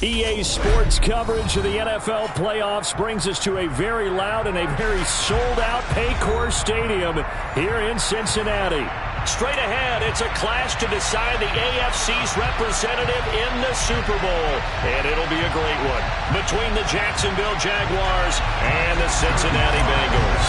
EA Sports coverage of the NFL playoffs brings us to a very loud and a very sold-out Paycor Stadium here in Cincinnati. Straight ahead, it's a clash to decide the AFC's representative in the Super Bowl. And it'll be a great one between the Jacksonville Jaguars and the Cincinnati Bengals.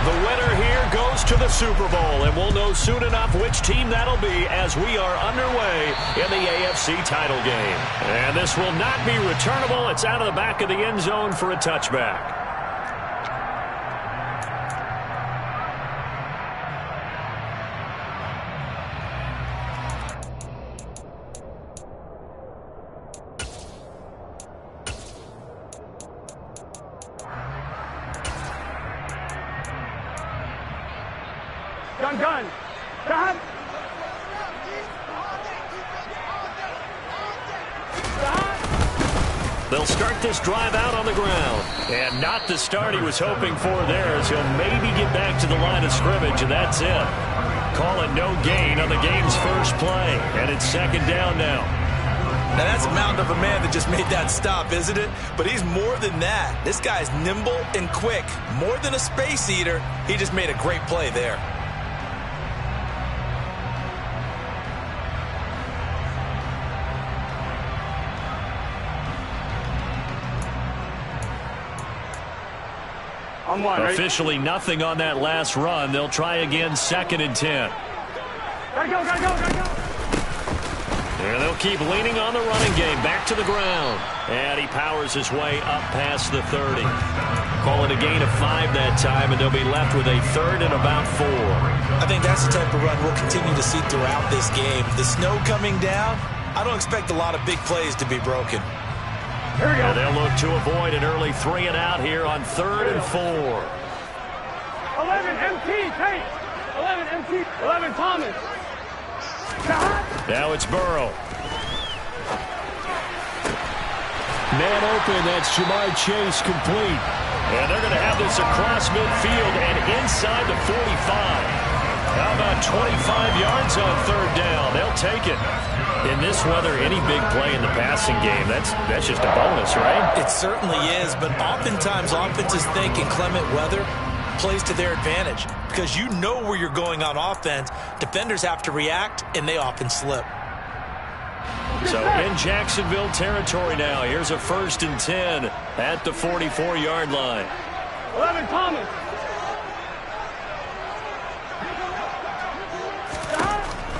The winner here goes to the Super Bowl, and we'll know soon enough which team that'll be as we are underway in the AFC title game. And this will not be returnable. It's out of the back of the end zone for a touchback. Gun. They'll start this drive out on the ground. And not the start he was hoping for there, as he'll maybe get back to the line of scrimmage, and that's it. Calling no gain on the game's first play. And it's second down now. Now that's a mountain of a man that just made that stop, isn't it? But he's more than that. This guy's nimble and quick. More than a space eater, he just made a great play there. Officially nothing on that last run. They'll try again, 2nd and 10. Gotta go. And they'll keep leaning on the running game. Back to the ground. And he powers his way up past the 30. Call it a gain of 5 that time, and they'll be left with a 3rd and about 4. I think that's the type of run we'll continue to see throughout this game. The snow coming down, I don't expect a lot of big plays to be broken. Here we go. And they'll look to avoid an early 3 and out here on 3rd and 4. 11 MT, Tate. 11 MT, 11 Thomas. Now it's Burrow. Man open, that's Jamar Chase complete. And they're going to have this across midfield and inside the 45. How about 25 yards on 3rd down? They'll take it. In this weather, any big play in the passing game, that's just a bonus, right? It certainly is, but oftentimes offenses think in clement weather plays to their advantage because you know where you're going on offense. Defenders have to react, and they often slip. So in Jacksonville territory now, here's a 1st and 10 at the 44-yard line. 11 Thomas.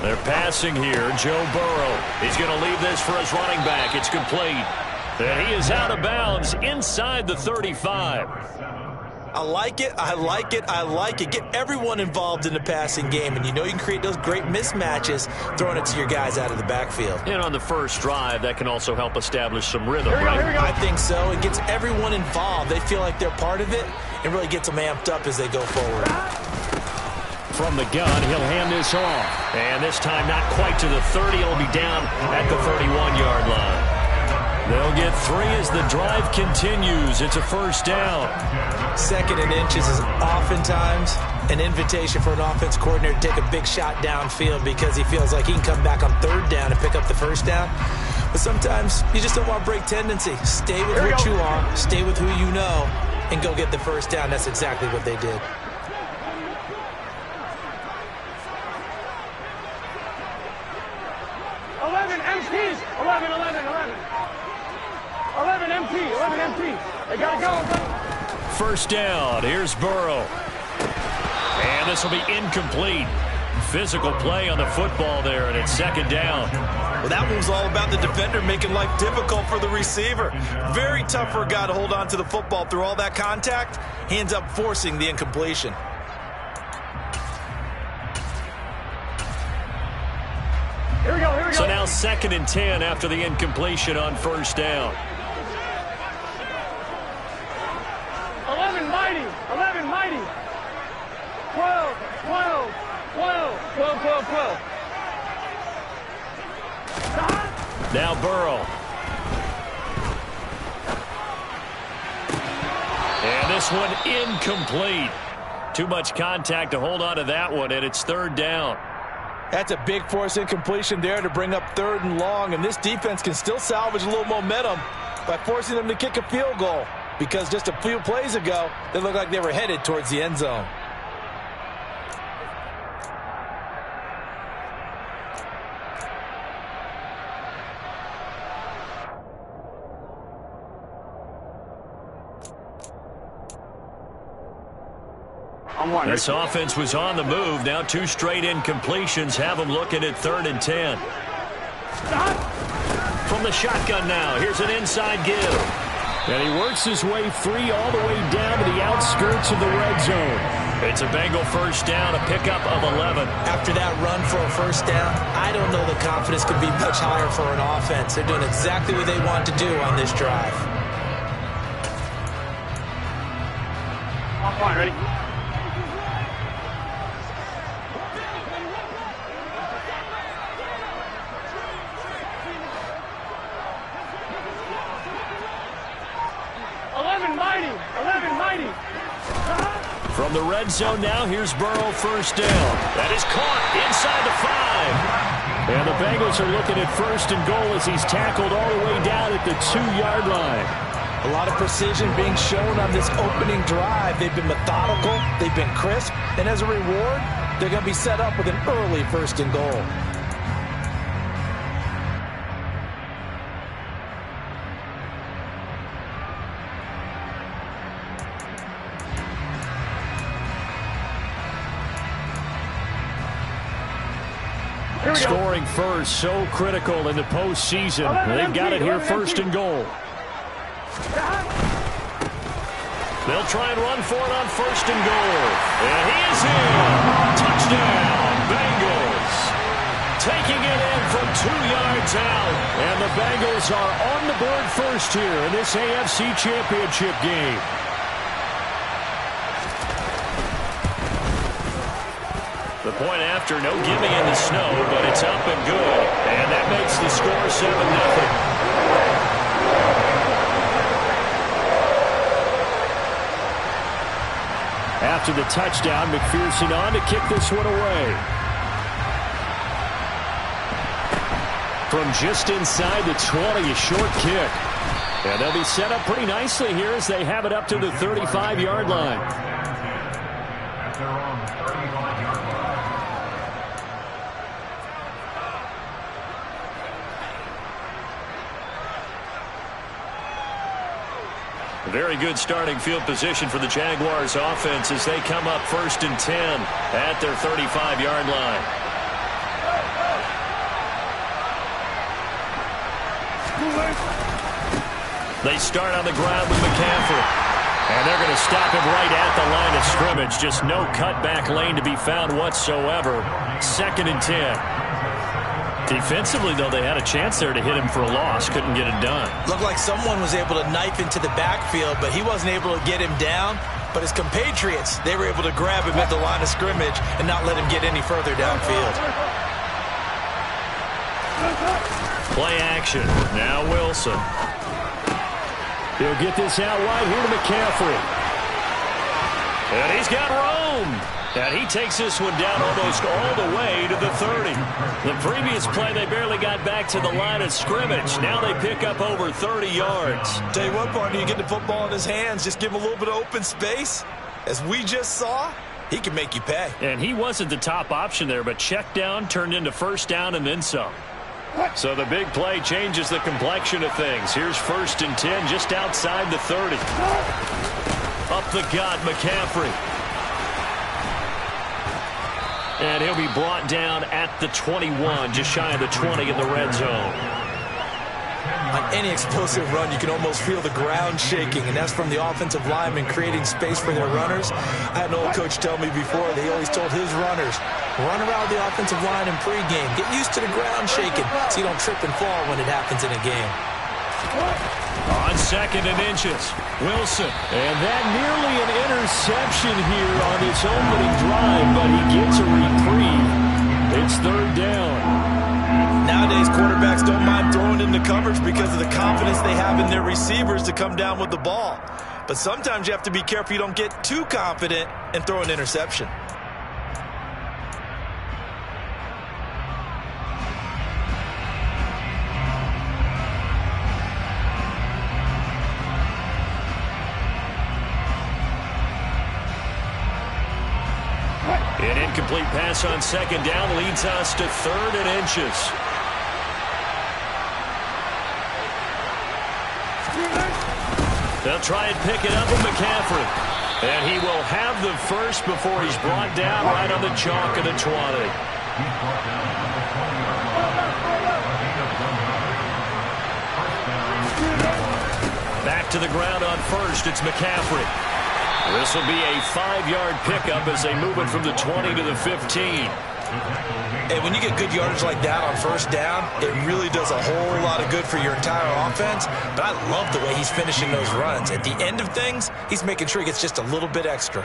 They're passing here. Joe Burrow. He's going to leave this for his running back. It's complete. And he is out of bounds inside the 35. I like it. Get everyone involved in the passing game, and you know you can create those great mismatches throwing it to your guys out of the backfield. And on the first drive, that can also help establish some rhythm, right? I think so. It gets everyone involved. They feel like they're part of it and really gets them amped up as they go forward. From the gun, he'll hand this off. And this time not quite to the 30. It'll be down at the 31-yard line. They'll get 3 as the drive continues. It's a 1st down. 2nd and inches is oftentimes an invitation for an offense coordinator to take a big shot downfield because he feels like he can come back on 3rd down and pick up the 1st down. But sometimes you just don't want to break tendency. Stay with what you are, stay with who you know, and go get the 1st down. That's exactly what they did. They gotta go. 1st down. Here's Burrow. And this will be incomplete. Physical play on the football there, and it's 2nd down. Well, that one was all about the defender making life difficult for the receiver. Very tough for a guy to hold on to the football through all that contact. He ends up forcing the incompletion. Here we go. So now 2nd and 10 after the incompletion on 1st down. 11 mighty. 12. 12. Now Burrow. And this one incomplete. Too much contact to hold on to that one, and it's 3rd down. That's a big force incompletion there to bring up 3rd and long, and this defense can still salvage a little momentum by forcing them to kick a field goal, because just a few plays ago, they looked like they were headed towards the end zone. This offense was on the move. Now 2 straight incompletions have them looking at 3rd and 10. From the shotgun now, here's an inside give. And he works his way free all the way down to the outskirts of the red zone. It's a Bengal first down, a pickup of 11. After that run for a first down, I don't know the confidence could be much higher for an offense. They're doing exactly what they want to do on this drive. Fine, ready? From the red zone now, here's Burrow first down. That is caught inside the 5. And the Bengals are looking at 1st and goal as he's tackled all the way down at the 2-yard line. A lot of precision being shown on this opening drive. They've been methodical, they've been crisp, and as a reward, they're going to be set up with an early 1st and goal. Scoring first, so critical in the postseason. They've got it here 1st and goal. They'll try and run for it on 1st and goal. And he is in. Touchdown, Bengals. Taking it in from 2 yards out. And the Bengals are on the board first here in this AFC Championship game. The point after, no giving in the snow, but it's up and good. And that makes the score 7-0. After the touchdown, McPherson on to kick this one away. From just inside the 20, a short kick. And they'll be set up pretty nicely here as they have it up to the 35-yard line. Very good starting field position for the Jaguars offense as they come up 1st and 10 at their 35-yard line. They start on the ground with McCaffrey. And they're going to stop him right at the line of scrimmage. Just no cutback lane to be found whatsoever. 2nd and 10. Defensively, though, they had a chance there to hit him for a loss. Couldn't get it done. Looked like someone was able to knife into the backfield, but he wasn't able to get him down. But his compatriots, they were able to grab him at the line of scrimmage and not let him get any further downfield. Play action. Now Wilson. He'll get this out wide here to McCaffrey. And he's got Rome. And he takes this one down almost all the way to the 30. The previous play, they barely got back to the line of scrimmage. Now they pick up over 30 yards. Tell you what, partner, you get the football in his hands, just give him a little bit of open space. As we just saw, he can make you pay. And he wasn't the top option there, but check down turned into 1st down and then some. So the big play changes the complexion of things. Here's 1st and 10 just outside the 30. Up the gut, McCaffrey. And he'll be brought down at the 21, just shy of the 20 in the red zone. On any explosive run, you can almost feel the ground shaking, and that's from the offensive linemen creating space for their runners. I had an old coach tell me before, they always told his runners, run around the offensive line in pregame. Get used to the ground shaking so you don't trip and fall when it happens in a game. On 2nd and inches, Wilson. And that nearly an interception here on this opening drive, but he gets a reprieve. It's 3rd down. Nowadays, quarterbacks don't mind throwing into coverage because of the confidence they have in their receivers to come down with the ball. But sometimes you have to be careful you don't get too confident and throw an interception. incomplete pass on second down leads us to 3rd and inches. They'll try and pick it up with McCaffrey. And he will have the first before he's brought down right on the chalk of the 20. Back to the ground on first. It's McCaffrey. This will be a 5-yard pickup as they move it from the 20 to the 15. And when you get good yardage like that on first down, it really does a whole lot of good for your entire offense. But I love the way he's finishing those runs. At the end of things, he's making sure he gets just a little bit extra.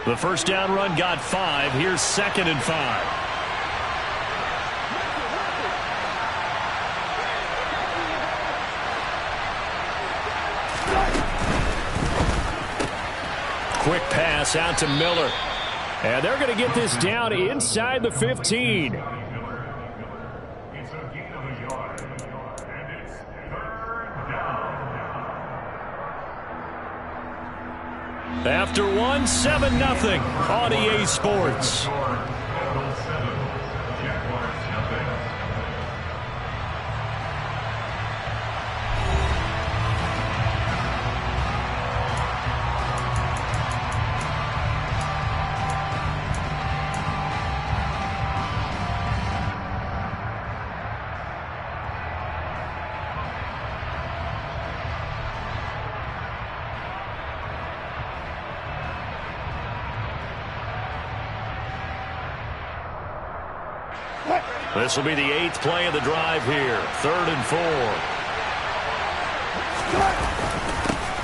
The first down run got 5. Here's 2nd and 5. Quick pass out to Miller. And they're going to get this down inside the 15. After 7-0 on EA Sports. This will be the 8th play of the drive here. 3rd and 4.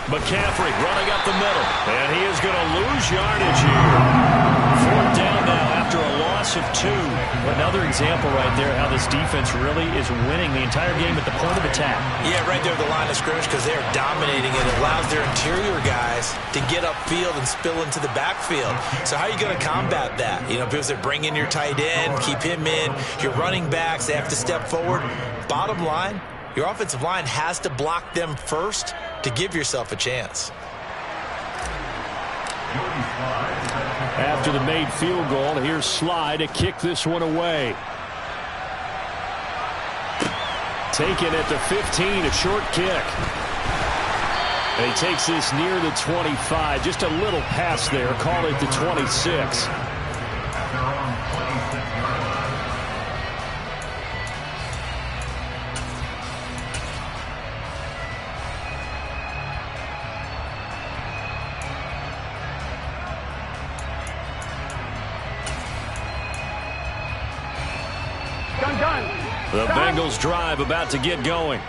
McCaffrey running up the middle. And he is going to lose yardage here. 4th down now after a loss of 2. Another example right there how this defense really is winning the entire game at the point of attack. Yeah, right there at the line of scrimmage because they're dominating it. It allows their interior guys to get upfield and spill into the backfield. So how are you going to combat that? You know, because they bring in your tight end, keep him in. Your running backs, they have to step forward. Bottom line, your offensive line has to block them first to give yourself a chance. After the made field goal, here's Sly to kick this one away. Taken at the 15, a short kick. And he takes this near the 25. Just a little pass there. Call it the 26. The Bengals drive about to get going.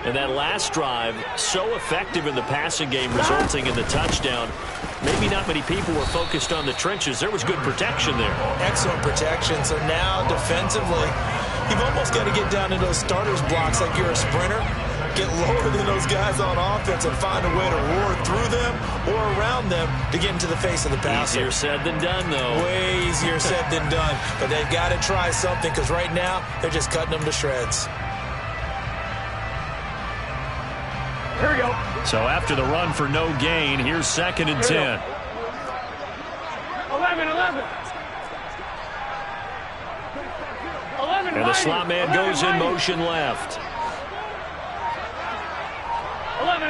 And that last drive, so effective in the passing game, resulting in the touchdown. Maybe not many people were focused on the trenches. There was good protection there. Excellent protection. So now defensively, you've almost got to get down to those starters blocks like you're a sprinter. Get lower than those guys on offense and find a way to roar through them or around them to get into the face of the passer. Easier said than done, though. Way easier said than done. But they've got to try something because right now they're just cutting them to shreds. Here we go. So after the run for no gain, here's 2nd and 10. 11. And the slot man goes in motion left. 11.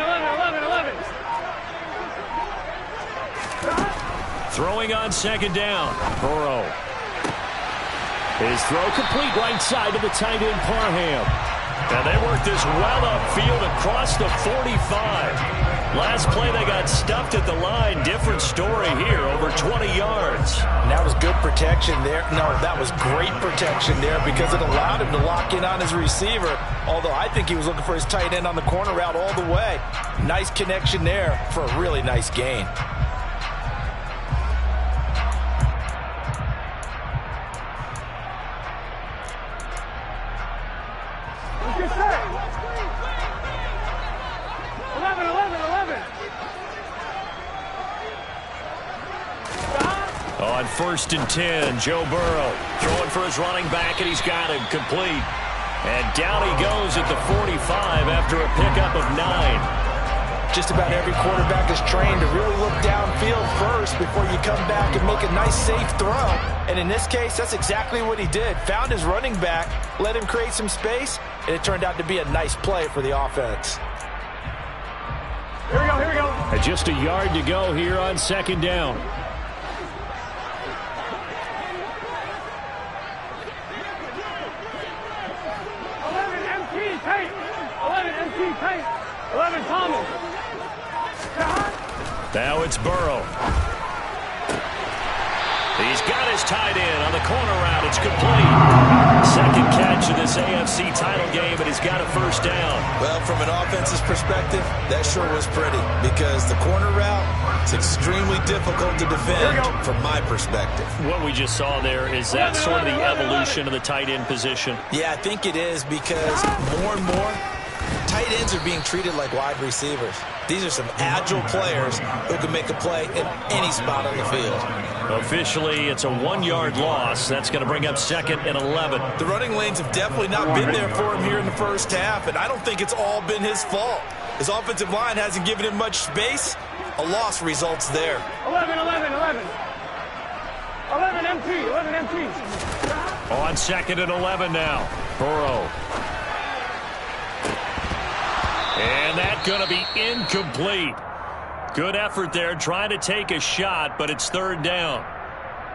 Throwing on 2nd down. Burrow. His throw complete right side to the tight end Parham. And they work this well upfield across the 45. Last play they got stuffed at the line. Different story here, over 20 yards. And that was good protection there. No, that was great protection there because it allowed him to lock in on his receiver. Although I think he was looking for his tight end on the corner route all the way. Nice connection there for a really nice gain. Good set. 11. On 1st and 10, Joe Burrow throwing for his running back, and he's got him complete. And down he goes at the 45 after a pickup of 9. Just about every quarterback is trained to really look downfield first before you come back and make a nice, safe throw. And in this case, that's exactly what he did. Found his running back, let him create some space, and it turned out to be a nice play for the offense. Here we go, here we go. And just a yard to go here on second down. 11 MT, Tate. 11 MT, Tate. 11 Thomas. Now it's Burrow. He's got his tight end on the corner route. It's complete. Second catch of this AFC title game, and he's got a first down. Well, from an offense's perspective, that sure was pretty because the corner route is extremely difficult to defend from my perspective. What we just saw there, is that sort of the evolution of the tight end position? Yeah, I think it is because more and more, tight ends are being treated like wide receivers. These are some agile players who can make a play in any spot on the field. Officially, it's a 1-yard loss. That's going to bring up second and 11. The running lanes have definitely not been there for him here in the first half, and I don't think it's all been his fault. His offensive line hasn't given him much space. A loss results there. 11, 11, 11. 11 MT, 11 MT. On second and 11 now. Burrow. And that's going to be incomplete. Good effort there trying to take a shot, but it's third down.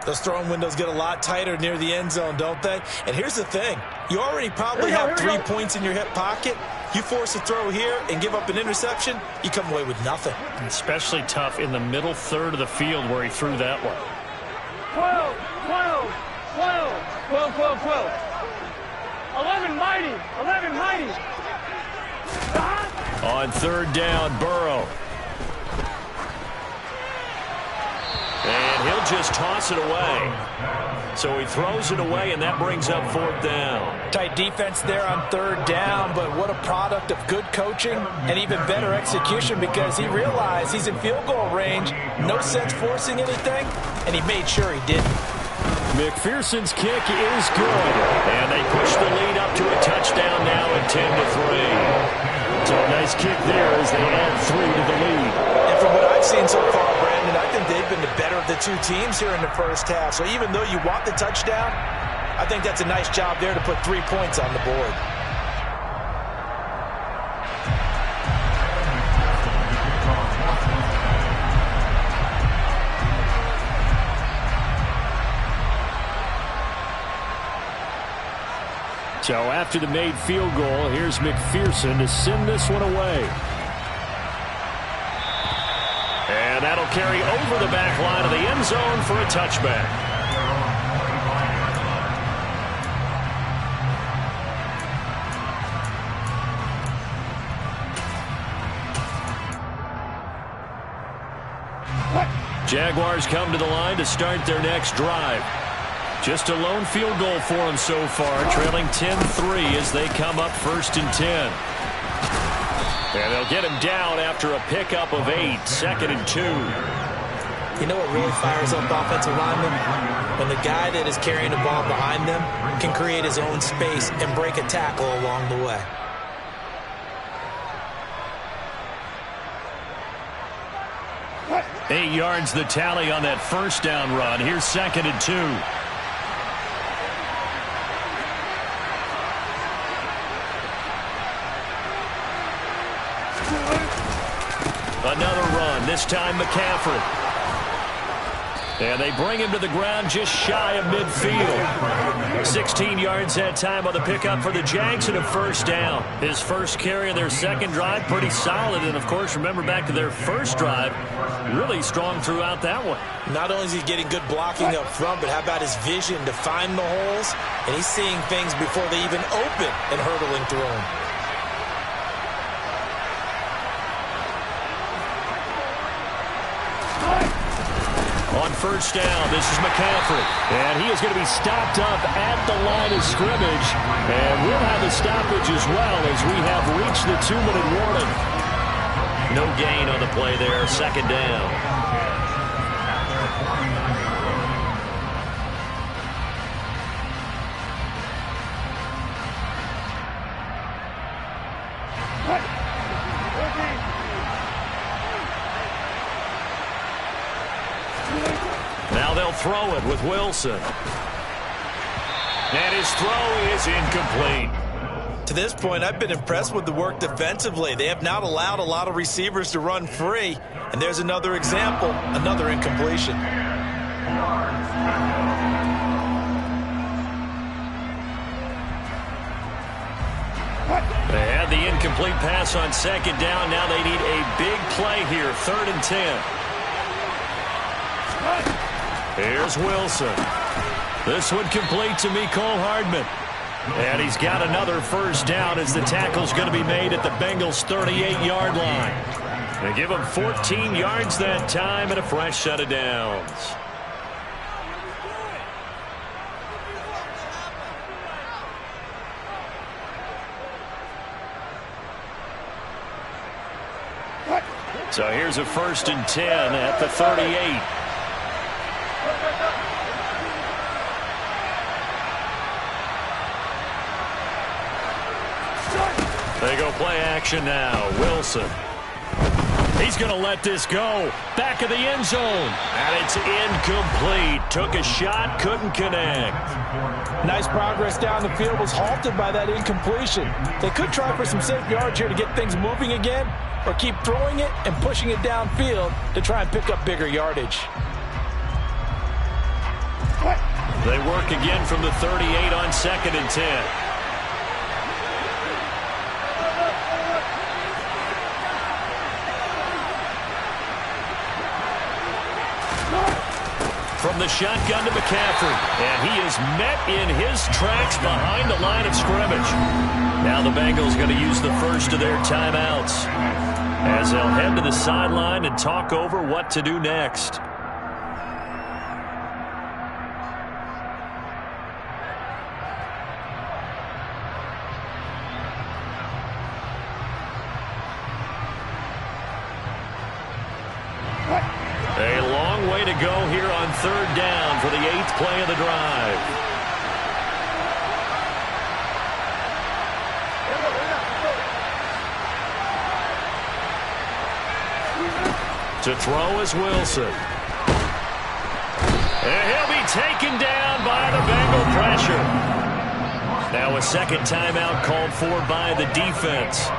Those throwing windows get a lot tighter near the end zone, don't they? And here's the thing. You already probably have 3 points in your hip pocket. You force a throw here and give up an interception, you come away with nothing. Especially tough in the middle third of the field where he threw that one. 12, 12, 12, 12, 12, 12. 11 mighty, 11 mighty. On third down, Burrow. And he'll just toss it away. So he throws it away, and that brings up fourth down. Tight defense there on third down, but what a product of good coaching and even better execution because he realized he's in field goal range. No sense forcing anything, and he made sure he didn't. McPherson's kick is good, and they push the lead up to a touchdown now at 10-3. So a nice kick there as they add 3 to the lead. And from what I've seen so far, Brandon, I think they've been the better of the two teams here in the first half. So even though you want the touchdown, I think that's a nice job there to put 3 points on the board. So after the made field goal, here's McPherson to send this one away. And that'll carry over the back line of the end zone for a touchback. Jaguars come to the line to start their next drive. Just a lone field goal for them so far, trailing 10-3 as they come up first and 10. And they'll get him down after a pickup of 8, second and 2. You know what really fires up offensive linemen? When the guy that is carrying the ball behind them can create his own space and break a tackle along the way. Eight yards the tally on that first down run. Here's second and 2. Another run, this time McCaffrey. And they bring him to the ground just shy of midfield. 16 yards that time on the pickup for the Jags and a first down. His first carry of their second drive, pretty solid. And, of course, remember back to their first drive, really strong throughout that one. Not only is he getting good blocking up front, but how about his vision to find the holes? And he's seeing things before they even open and hurtling through them. On first down, this is McCaffrey. And he is going to be stopped up at the line of scrimmage. And we'll have a stoppage as well as we have reached the 2-minute warning. No gain on the play there, second down. They'll throw it with Wilson. And his throw is incomplete. To this point, I've been impressed with the work defensively. They have not allowed a lot of receivers to run free. And there's another example, another incompletion. They had the incomplete pass on second down. Now they need a big play here, 3rd and 10. Here's Wilson. This one complete to Mecole Hardman. And he's got another first down as the tackle's going to be made at the Bengals' 38-yard line. They give him 14 yards that time and a fresh set of downs. So here's a 1st and 10 at the 38. They go play action now. Wilson. He's going to let this go. Back of the end zone. And it's incomplete. Took a shot, couldn't connect. Nice progress down the field, was halted by that incompletion. They could try for some safe yards here to get things moving again, or keep throwing it and pushing it downfield to try and pick up bigger yardage. They work again from the 38 on 2nd and 10. From the shotgun to McCaffrey. And he is met in his tracks behind the line of scrimmage. Now the Bengals going to use the first of their timeouts as they'll head to the sideline and talk over what to do next. A long way to go here on 3rd down for the 8th play of the drive. To throw is Wilson. And he'll be taken down by the Bengal pressure. Now a second timeout called for by the defense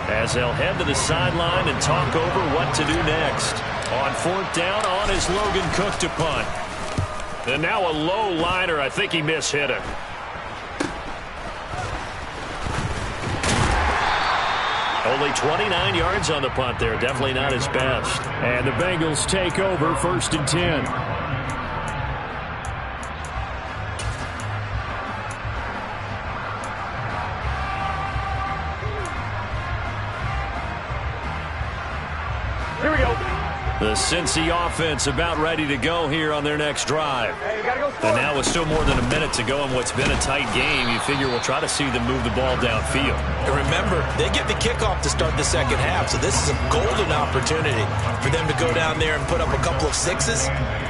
as they'll head to the sideline and talk over what to do next. On 4th down, on is Logan Cook to punt. And now a low liner. I think he mishit it. Only 29 yards on the punt there. Definitely not his best. And the Bengals take over 1st and 10. Here we go. The Cincy offense about ready to go here on their next drive. Hey, you gotta go And now with still more than a minute to go in what's been a tight game, you figure we'll try to see them move the ball downfield. And remember, they get the kickoff to start the second half, so this is a golden opportunity for them to go down there and put up a couple of sixes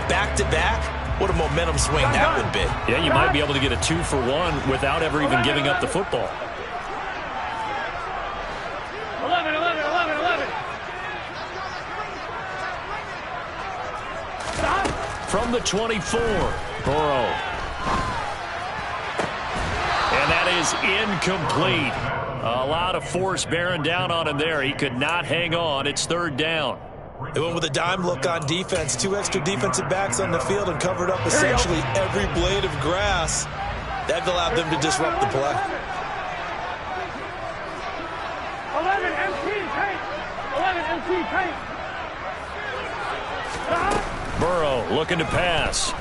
back-to-back. What a momentum swing that would be. Yeah, you might be able to get a 2-for-1 without ever even giving up the football. 11, 11, 11, 11. Stop. From the 24, Burrow. And that is incomplete. A lot of force bearing down on him there. He could not hang on. It's 3rd down. They went with a dime look on defense. 2 extra defensive backs on the field and covered up essentially every blade of grass. That allowed them to disrupt the play. 11 MT paint. 11 MT paint. Stop. Burrow looking to pass.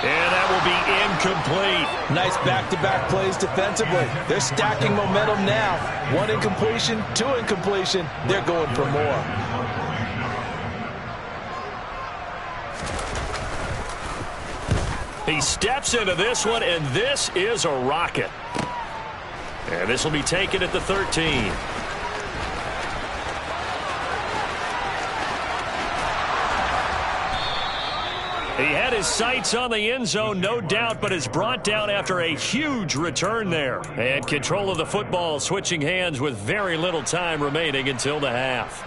And that will be incomplete. Nice back-to-back plays defensively. They're stacking momentum now. 1 incompletion, 2 incompletion. They're going for more. He steps into this one, and this is a rocket. And this will be taken at the 13. He had his sights on the end zone, no doubt, but is brought down after a huge return there. And control of the football switching hands with very little time remaining until the half.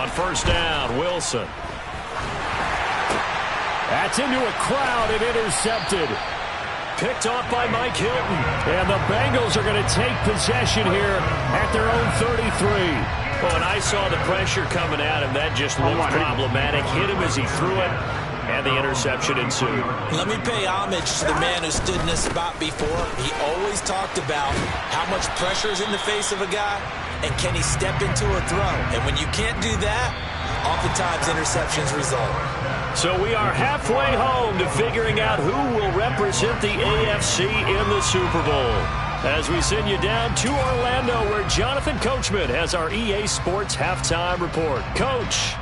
On first down, Wilson. That's into a crowd and intercepted. Picked off by Mike Hilton. And the Bengals are going to take possession here at their own 33. Well, and I saw the pressure coming at him. That just looked problematic. Hit him as he threw it, and the interception ensued. Let me pay homage to the man who stood in this spot before. He always talked about how much pressure is in the face of a guy, and can he step into a throw. And when you can't do that, oftentimes interceptions result. So we are halfway home to figuring out who will represent the AFC in the Super Bowl. As we send you down to Orlando, where Jonathan Coachman has our EA Sports Halftime Report. Coach.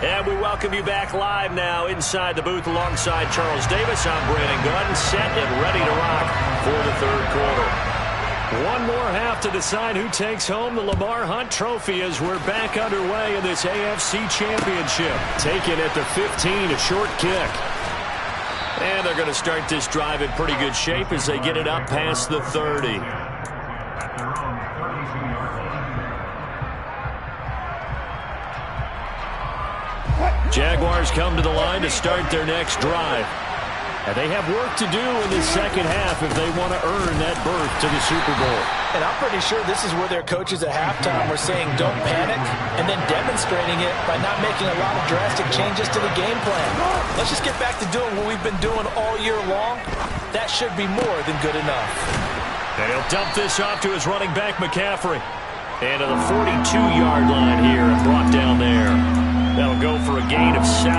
And we welcome you back live now inside the booth alongside Charles Davis. I'm Brandon Gunn, set and ready to rock for the third quarter. One more half to decide who takes home the Lamar Hunt Trophy as we're back underway in this AFC Championship. Taken at the 15, a short kick. And they're going to start this drive in pretty good shape as they get it up past the 30. Jaguars come to the line to start their next drive. And they have work to do in the second half if they want to earn that berth to the Super Bowl. And I'm pretty sure this is where their coaches at halftime were saying don't panic, and then demonstrating it by not making a lot of drastic changes to the game plan. Let's just get back to doing what we've been doing all year long. That should be more than good enough. And he'll dump this off to his running back, McCaffrey. And to the 42-yard line here and brought down there. That'll go for a gain of 7.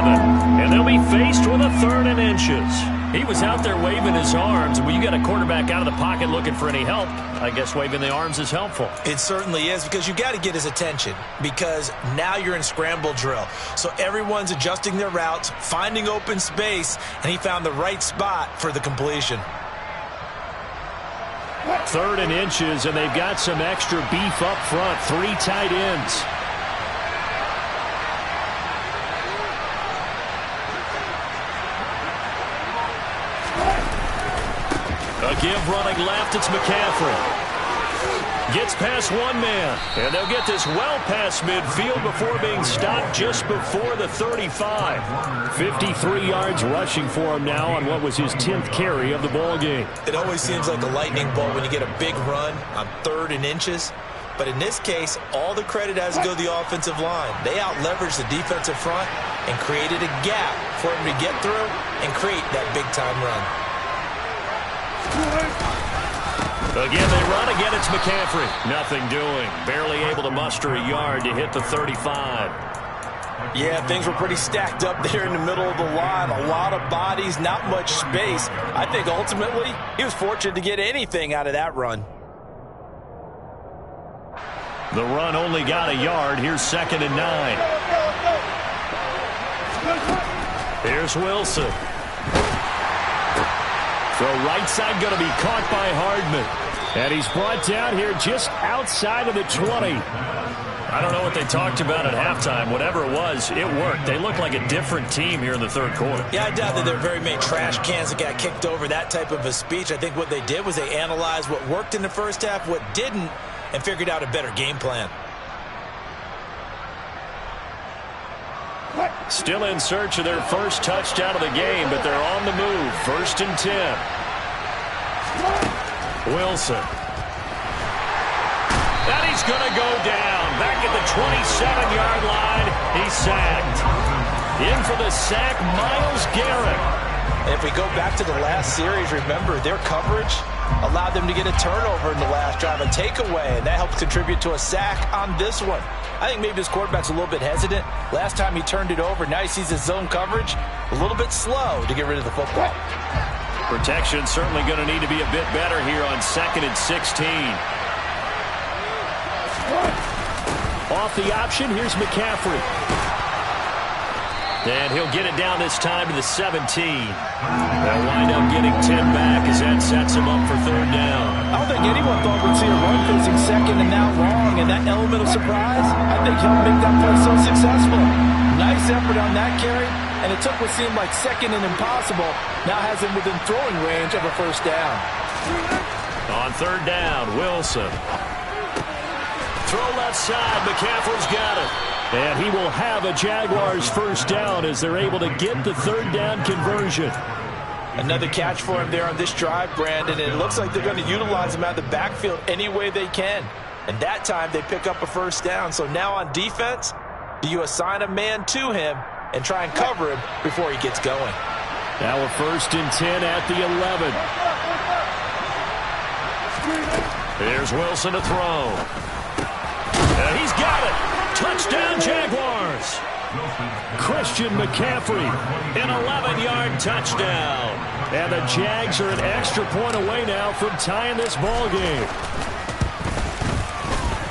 And they'll be faced with a 3rd and inches. He was out there waving his arms. When you got a quarterback out of the pocket looking for any help, I guess waving the arms is helpful. It certainly is, because you got to get his attention, because now you're in scramble drill. So everyone's adjusting their routes, finding open space, and he found the right spot for the completion. 3rd and inches, and they've got some extra beef up front. 3 tight ends. A give running left, it's McCaffrey. Gets past one man, and they'll get this well past midfield before being stopped just before the 35. 53 yards rushing for him now on what was his 10th carry of the ball game. It always seems like a lightning bolt when you get a big run on 3rd and inches. But in this case, all the credit has to go to the offensive line. They out-leveraged the defensive front and created a gap for him to get through and create that big-time run. Again, they run. Again, it's McCaffrey. Nothing doing. Barely able to muster a yard to hit the 35. Yeah, things were pretty stacked up there in the middle of the line. A lot of bodies, not much space. I think ultimately he was fortunate to get anything out of that run. The run only got a yard. Here's 2nd and 9. Here's Wilson. Throw right side going to be caught by Hardman. And he's brought down here just outside of the 20. I don't know what they talked about at halftime. Whatever it was, it worked. They look like a different team here in the third quarter. Yeah, I doubt that there are very many trash cans that got kicked over, that type of a speech. I think what they did was they analyzed what worked in the first half, what didn't, and figured out a better game plan. Still in search of their first touchdown of the game, but they're on the move. 1st and 10. Wilson. And he's going to go down. Back at the 27-yard line. He's sacked. In for the sack, Myles Garrett. And if we go back to the last series, remember, their coverage allowed them to get a turnover in the last drive, a takeaway, and that helps contribute to a sack on this one. I think maybe this quarterback's a little bit hesitant. Last time he turned it over, now he sees his zone coverage a little bit slow to get rid of the football. Protection certainly going to need to be a bit better here on 2nd and 16. Off the option, here's McCaffrey. And he'll get it down this time to the 17. They'll wind up getting 10 back as that sets him up for 3rd down. I don't think anyone thought we'd see a run facing 2nd and now long, and that element of surprise, I think he'll make that play so successful. Nice effort on that carry, and it took what seemed like second and impossible, now has him within throwing range of a first down. On third down, Wilson. Throw left side, McCaffrey's got it. And he will have a Jaguars first down as they're able to get the third down conversion. Another catch for him there on this drive, Brandon, and it looks like they're going to utilize him out of the backfield any way they can. And that time they pick up a first down. So now on defense, do you assign a man to him and try and cover him before he gets going? Now a 1st and 10 at the 11. Here's Wilson to throw. And he's got it. Touchdown, Jaguars. Christian McCaffrey, an 11-yard touchdown. And the Jags are an extra point away now from tying this ball game.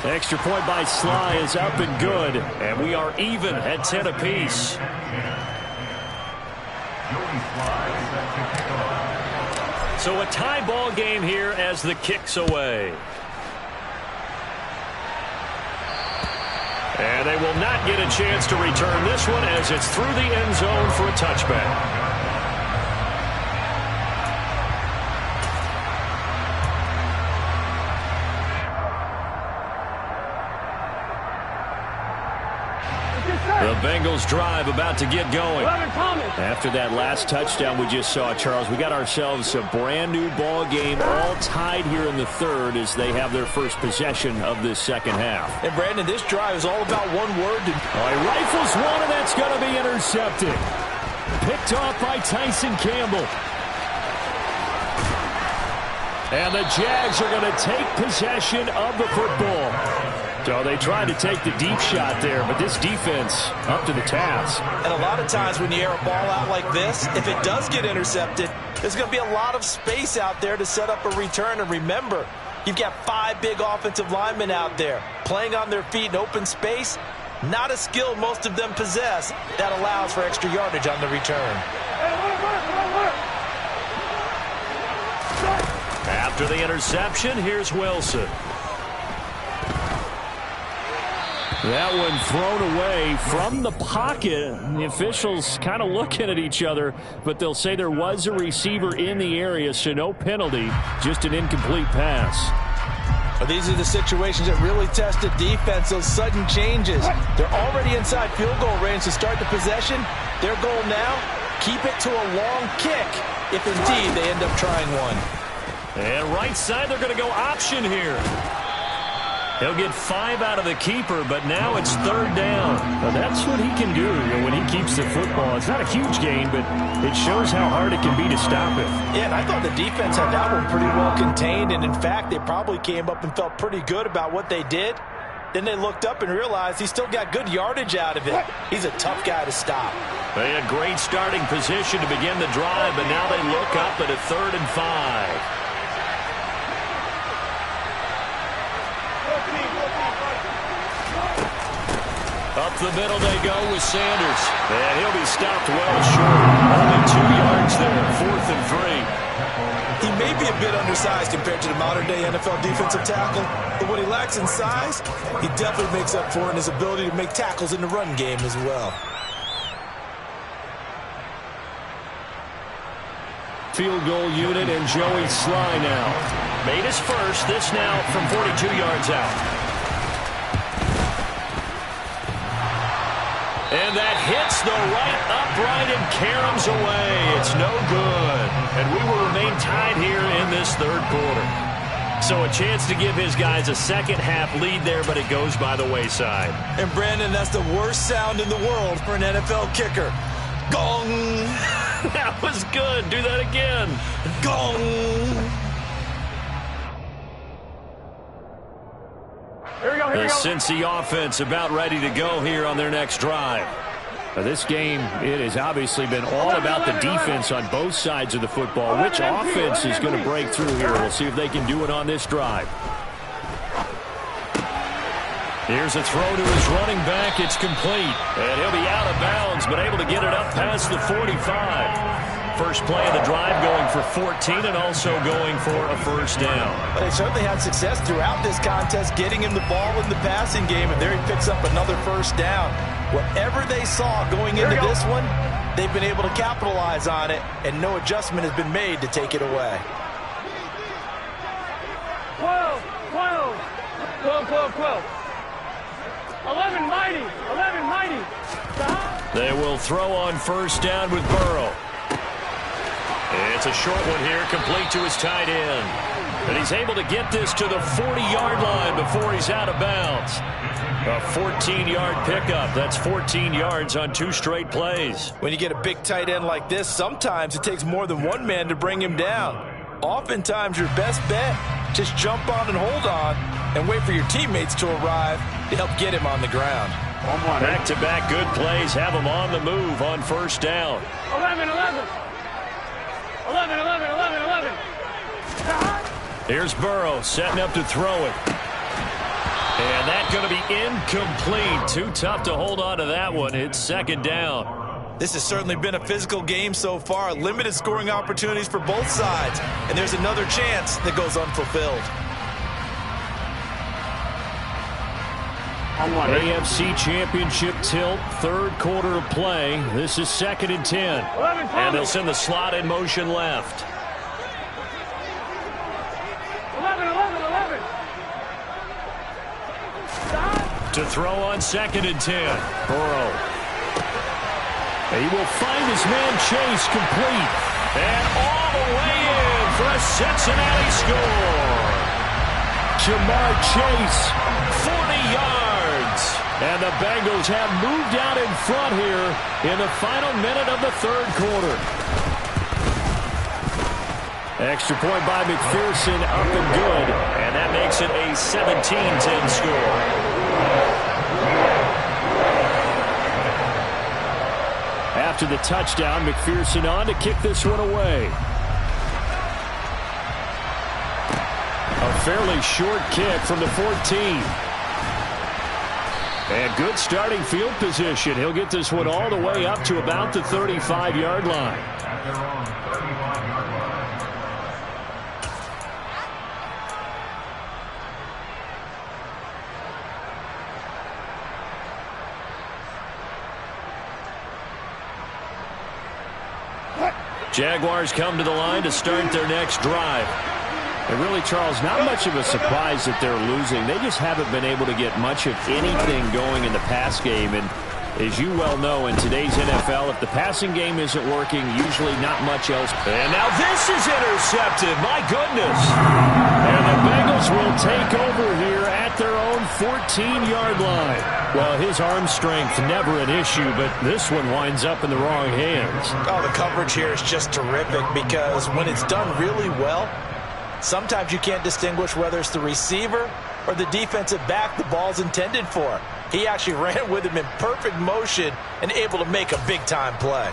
Extra point by Sly is up and good. And we are even at 10 apiece. So a tie ball game here as the kick's away. And they will not get a chance to return this one as it's through the end zone for a touchback. The Bengals drive about to get going. After that last touchdown we just saw, Charles, we got ourselves a brand new ball game, all tied here in the third as they have their first possession of this second half. And Brandon, this drive is all about one word. He rifles one, and that's going to be intercepted. Picked off by Tyson Campbell. And the Jags are going to take possession of the football. So they tried to take the deep shot there, but this defense up to the task. And a lot of times when you air a ball out like this, if it does get intercepted, there's going to be a lot of space out there to set up a return. And remember, you've got 5 big offensive linemen out there playing on their feet in open space. Not a skill most of them possess that allows for extra yardage on the return. After the interception, here's Wilson. That one thrown away from the pocket. The officials kind of looking at each other, but they'll say there was a receiver in the area, so no penalty, just an incomplete pass. Well, these are the situations that really test the defense, those sudden changes. They're already inside field goal range to start the possession. Their goal now, keep it to a long kick, if indeed they end up trying one. And right side, they're going to go option here. He'll get 5 out of the keeper, but now it's third down. Now that's what he can do when he keeps the football. It's not a huge gain, but it shows how hard it can be to stop it. Yeah, and I thought the defense had that one pretty well contained, and in fact, they probably came up and felt pretty good about what they did. Then they looked up and realized he still got good yardage out of it. He's a tough guy to stop. They had great starting position to begin the drive, but now they look up at a 3rd and 5. Up the middle they go with Sanders. And he'll be stopped well short. Only 2 yards there, 4th and 3. He may be a bit undersized compared to the modern-day NFL defensive tackle, but what he lacks in size, he definitely makes up for in his ability to make tackles in the run game as well. Field goal unit and Joey Sly now. Made his first, this now from 42 yards out. And that hits the right upright and caroms away. It's no good. And we will remain tied here in this third quarter. So a chance to give his guys a second half lead there, but it goes by the wayside. And Brandon, that's the worst sound in the world for an NFL kicker. Gong! That was good. Do that again. Gong! The Cincy offense about ready to go here on their next drive. Now this game, it has obviously been all about the defense on both sides of the football. Which offense is going to break through here? We'll see if they can do it on this drive. Here's a throw to his running back. It's complete. And he'll be out of bounds, but able to get it up past the 45. First play of the drive going for 14 and also going for a first down. But they certainly had success throughout this contest getting him the ball in the passing game, and there he picks up another first down. Whatever they saw going into this one, they've been able to capitalize on it, and no adjustment has been made to take it away. 12, 12, 12, 12, 12. 11 mighty, 11 mighty. Stop. They will throw on first down with Burrow. It's a short one here, complete to his tight end. And he's able to get this to the 40-yard line before he's out of bounds. A 14-yard pickup. That's 14 yards on 2 straight plays. When you get a big tight end like this, sometimes it takes more than one man to bring him down. Oftentimes, your best bet, just jump on and hold on and wait for your teammates to arrive to help get him on the ground. Back-to-back good plays have him on the move on first down. 11, 11. 11, 11, 11, 11. Stop. Here's Burrow setting up to throw it. And that's going to be incomplete. Too tough to hold on to that one. It's second down. This has certainly been a physical game so far. Limited scoring opportunities for both sides. And there's another chance that goes unfulfilled. AFC Championship tilt, third quarter of play. This is 2nd and 10. And they'll send the slot in motion left. 11, 11, 11. Stop. To throw on 2nd and 10. Burrow. He will find his man Chase complete. And all the way in for a Cincinnati score. Jamar Chase, 40 yards. And the Bengals have moved out in front here in the final minute of the third quarter. Extra point by McPherson, up and good. And that makes it a 17-10 score. After the touchdown, McPherson on to kick this one away. A fairly short kick from the 14. And good starting field position. He'll get this one all the way up to about the 35-yard line. Jaguars come to the line to start their next drive. And really, Charles, not much of a surprise that they're losing. They just haven't been able to get much of anything going in the pass game. And as you well know, in today's NFL, if the passing game isn't working, usually not much else. And now this is intercepted. My goodness. And the Bengals will take over here at their own 14-yard line. Well, his arm strength never an issue, but this one winds up in the wrong hands. Oh, the coverage here is just terrific because when it's done really well, sometimes you can't distinguish whether it's the receiver or the defensive back the ball's intended for. He actually ran with him in perfect motion and able to make a big-time play.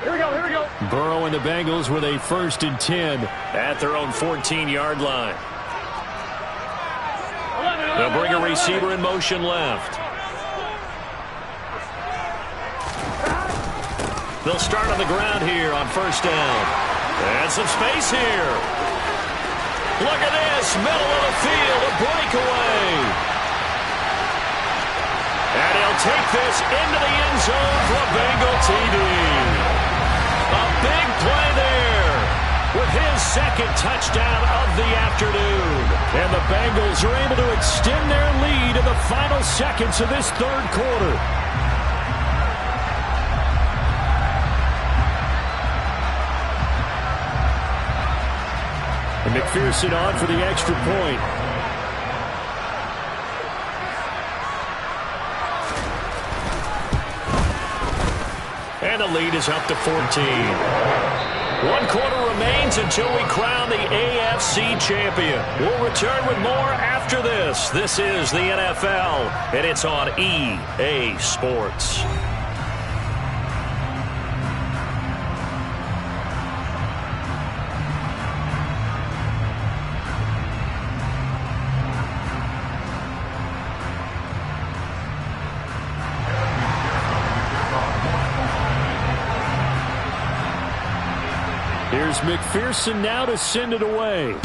Here we go, here we go. Burrow and the Bengals with a 1st and 10 at their own 14-yard line. 11, They'll bring a receiver in motion left. They'll start on the ground here on first down. And some space here. Look at this, middle of the field, a breakaway. And he'll take this into the end zone for a Bengal TD. A big play there with his 2nd touchdown of the afternoon. And the Bengals are able to extend their lead in the final seconds of this third quarter. And McPherson on for the extra point. And the lead is up to 14. 1 quarter remains until we crown the AFC champion. We'll return with more after this. This is the NFL, and it's on EA Sports. Here's McPherson now to send it away.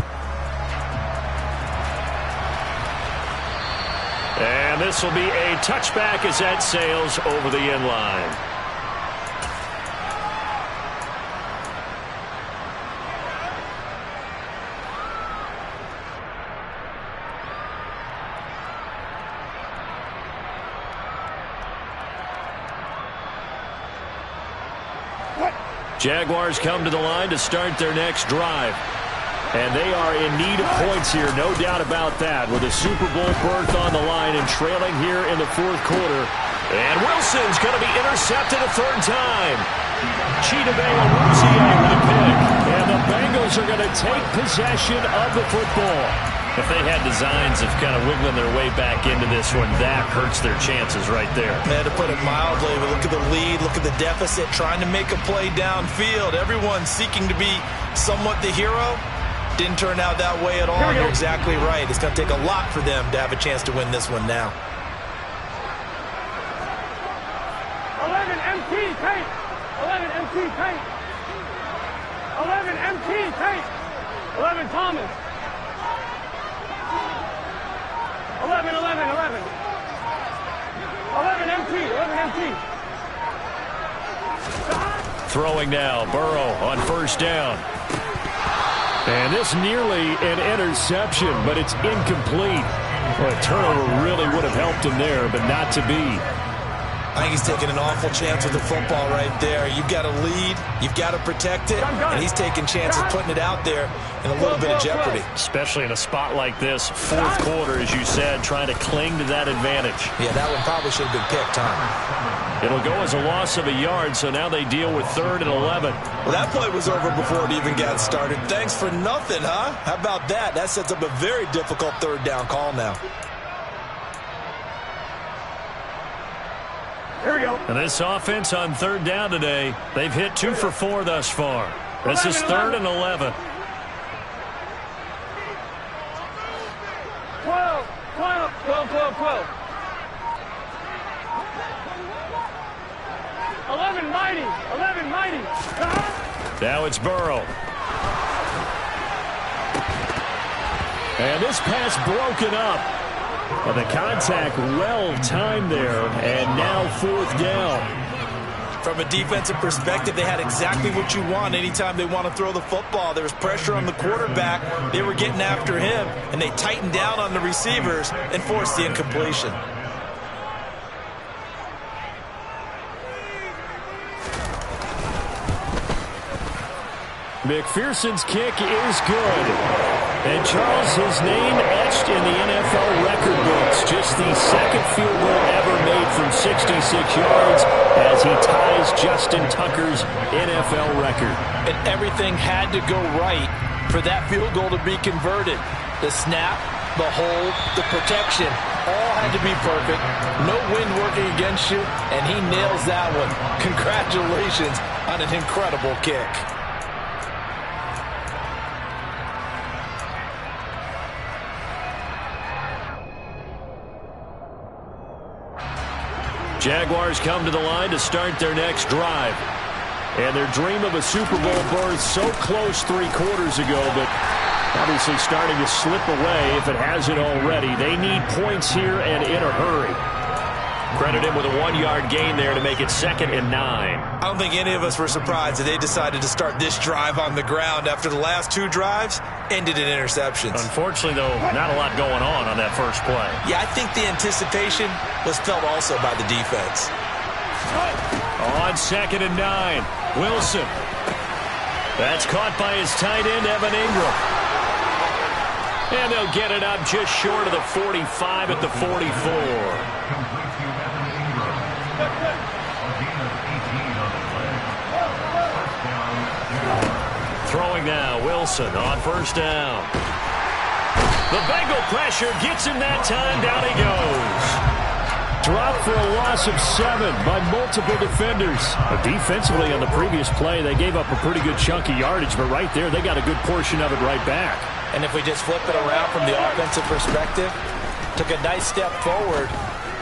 And And this will be a touchback as that sails over the end line. Jaguars come to the line to start their next drive. And they are in need of points here, no doubt about that, with a Super Bowl berth on the line and trailing here in the fourth quarter. And Wilson's going to be intercepted a third time. Chidobe-Awuzie with a pick. And the Bengals are going to take possession of the football. If they had designs of kind of wiggling their way back into this one, that hurts their chances right there. Man, to put it mildly, but look at the lead, look at the deficit, trying to make a play downfield. Everyone seeking to be somewhat the hero. Didn't turn out that way at all. You're exactly right. It's going to take a lot for them to have a chance to win this one now. 11 MT tape. 11 MT tape. 11 MT tape. 11 Thomas. 11, 11, 11. 11 MT, 11 MT. Throwing now, Burrow on first down. And this nearly an interception, but it's incomplete. Well, a turnover really would have helped him there, but not to be. I think he's taking an awful chance with the football right there. You've got to lead, you've got to protect it, and he's taking chances putting it out there in a little bit of jeopardy. Especially in a spot like this, fourth quarter, as you said, trying to cling to that advantage. Yeah, that one probably should have been picked, huh? It'll go as a loss of a yard, so now they deal with 3rd and 11. Well, that play was over before it even got started. Thanks for nothing, huh? How about that? That sets up a very difficult third down call now. Here we go. And this offense on 3rd down today, they've hit 2 for 4 thus far. This is 3rd and 11. 12, 12, 12, 12, 12. 11 mighty, 11 mighty. Now it's Burrow. And this pass broken up. Well, the contact well timed there, and now 4th down. From a defensive perspective, they had exactly what you want anytime they want to throw the football. There was pressure on the quarterback. They were getting after him, and they tightened down on the receivers and forced the incompletion. McPherson's kick is good. And Charles, his name etched in the NFL record books. Just the 2nd field goal ever made from 66 yards as he ties Justin Tucker's NFL record. And everything had to go right for that field goal to be converted. The snap, the hold, the protection, all had to be perfect. No wind working against you, and he nails that one. Congratulations on an incredible kick. Jaguars come to the line to start their next drive. And their dream of a Super Bowl berth so close 3 quarters ago, but obviously starting to slip away if it hasn't already. They need points here and in a hurry. Credit him with a 1-yard gain there to make it 2nd and 9. I don't think any of us were surprised that they decided to start this drive on the ground after the last 2 drives ended in interceptions. Unfortunately, though, not a lot going on that first play. Yeah, I think the anticipation was felt also by the defense. On 2nd and 9, Wilson. That's caught by his tight end, Evan Ingram. And they'll get it up just short of the 45 at the 44. Throwing now, Wilson on first down. The Bengal pressure gets him that time. Down he goes. Dropped for a loss of 7 by multiple defenders. But defensively on the previous play, they gave up a pretty good chunk of yardage, but right there, they got a good portion of it right back. And if we just flip it around from the offensive perspective, took a nice step forward,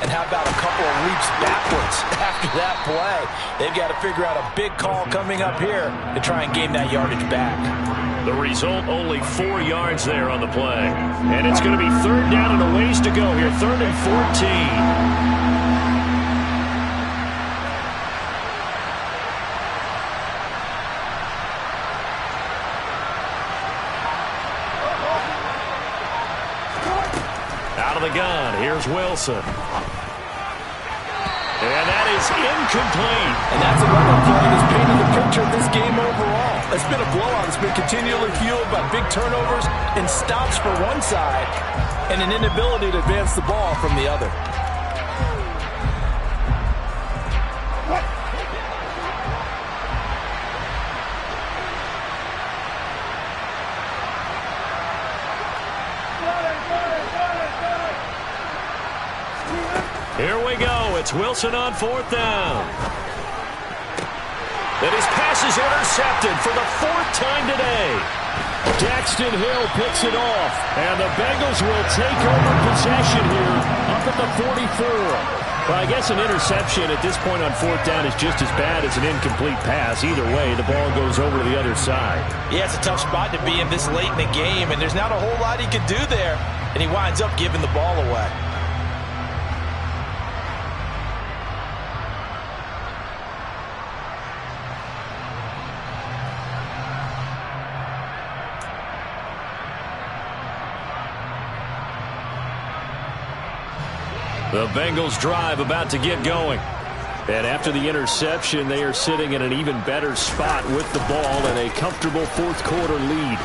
and how about a couple of leaps backwards after that play? They've got to figure out a big call coming up here to try and gain that yardage back. The result, only 4 yards there on the play. And it's going to be 3rd down and a ways to go here. 3rd and 14. Out of the gun, here's Wilson. And that is incomplete. And that's another play that's painted the picture of this game overall. It's been a blowout. It's been continually fueled by big turnovers and stops for one side and an inability to advance the ball from the other. Here we go. It's Wilson on 4th down. And his pass is intercepted for the 4th time today. Daxton Hill picks it off. And the Bengals will take over possession here up at the 44. Well, I guess an interception at this point on 4th down is just as bad as an incomplete pass. Either way, the ball goes over to the other side. Yeah, it's a tough spot to be in this late in the game, and there's not a whole lot he could do there. And he winds up giving the ball away. The Bengals drive about to get going. And after the interception, they are sitting in an even better spot with the ball and a comfortable 4th quarter lead.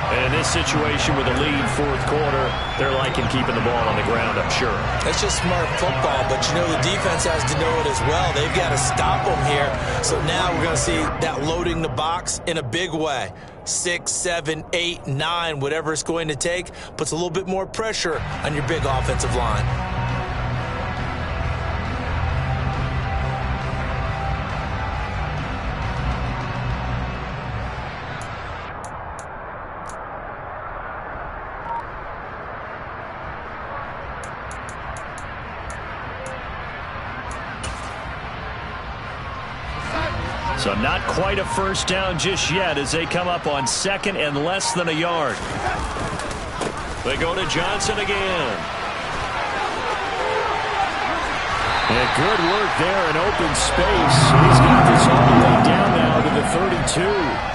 And in this situation with a lead 4th quarter, they're liking keeping the ball on the ground, I'm sure. That's just smart football, but you know the defense has to know it as well. They've got to stop them here. So now we're going to see that loading the box in a big way. 6, 7, 8, 9, whatever it's going to take, puts a little bit more pressure on your big offensive line. So not quite a first down just yet as they come up on 2nd and less than a yard. They go to Johnson again. And good work there in open space. He's got this all the way down now to the 32.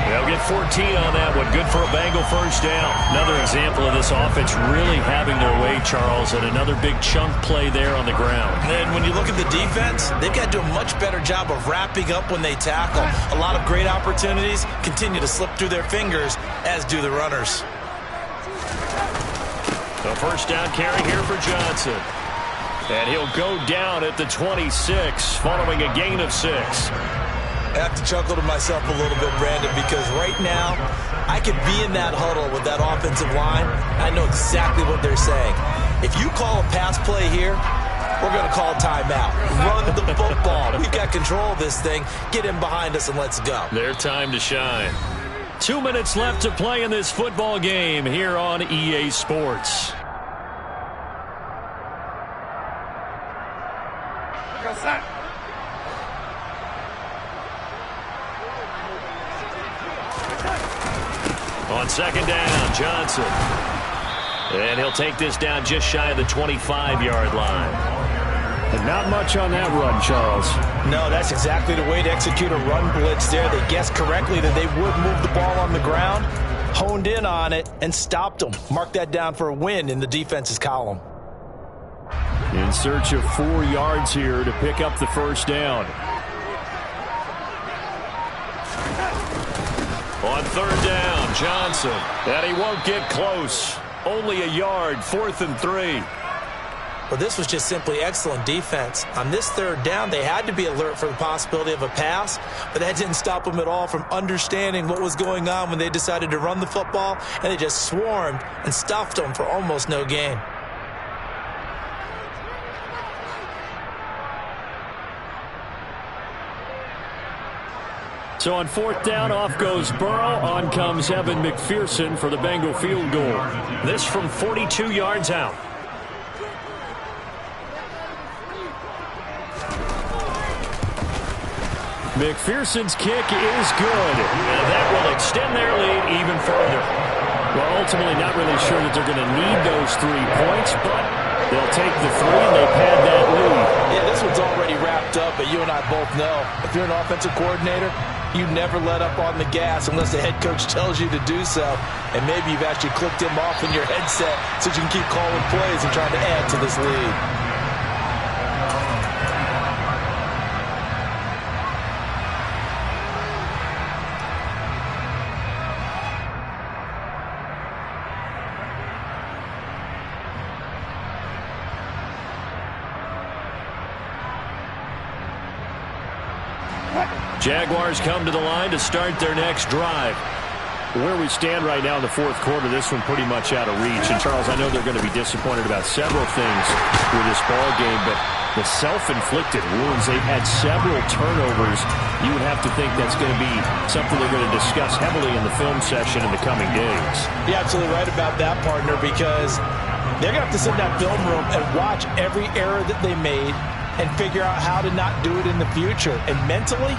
They'll get 14 on that one. Good for a Bengal first down. Another example of this offense really having their way, Charles, and another big chunk play there on the ground. And when you look at the defense, they've got to do a much better job of wrapping up when they tackle. A lot of great opportunities continue to slip through their fingers, as do the runners. The first down carry here for Johnson. And he'll go down at the 26 following a gain of 6. I have to chuckle to myself a little bit, Brandon, because right now I could be in that huddle with that offensive line. I know exactly what they're saying. If you call a pass play here, we're going to call timeout. Run the football. We've got control of this thing. Get in behind us and let's go. Their time to shine. 2 minutes left to play in this football game here on EA Sports. On 2nd down, Johnson. And he'll take this down just shy of the 25-yard line. And not much on that run, Charles. No, that's exactly the way to execute a run blitz there. They guessed correctly that they would move the ball on the ground, honed in on it, and stopped them. Mark that down for a win in the defense's column. In search of 4 yards here to pick up the first down. On 3rd down, Johnson. And he won't get close. Only a yard, 4th and 3. Well, this was just simply excellent defense. On this 3rd down, they had to be alert for the possibility of a pass, but that didn't stop them at all from understanding what was going on when they decided to run the football, and they just swarmed and stuffed them for almost no gain. So on 4th down, off goes Burrow. On comes Evan McPherson for the Bengal field goal. This from 42 yards out. McPherson's kick is good. And that will extend their lead even further. Well, ultimately not really sure that they're going to need those 3 points, but they'll take the 3 and they pad that lead. Yeah, this one's already wrapped up, but you and I both know if you're an offensive coordinator, you never let up on the gas unless the head coach tells you to do so. And maybe you've actually clicked him off in your headset so you can keep calling plays and trying to add to this lead. Jaguars come to the line to start their next drive. Where we stand right now in the fourth quarter, this one pretty much out of reach. And, Charles, I know they're going to be disappointed about several things with this ball game, but the self-inflicted wounds, they've had several turnovers. You would have to think that's going to be something they're going to discuss heavily in the film session in the coming days. You're absolutely right about that, partner, because they're going to have to sit in that film room and watch every error that they made and figure out how to not do it in the future. And mentally,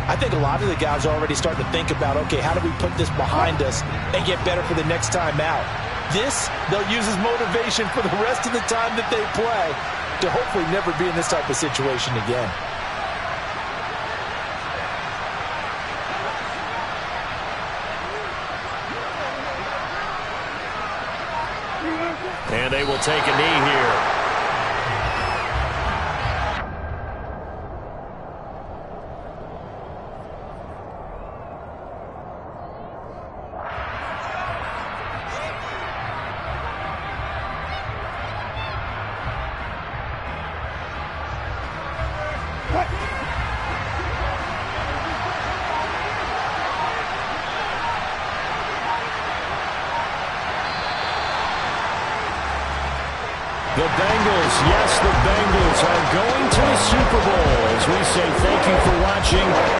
I think a lot of the guys are already starting to think about, okay, how do we put this behind us and get better for the next time out? This, they'll use as motivation for the rest of the time that they play to hopefully never be in this type of situation again. And they will take a knee here. The Bengals, yes, the Bengals are going to the Super Bowl as we say thank you for watching.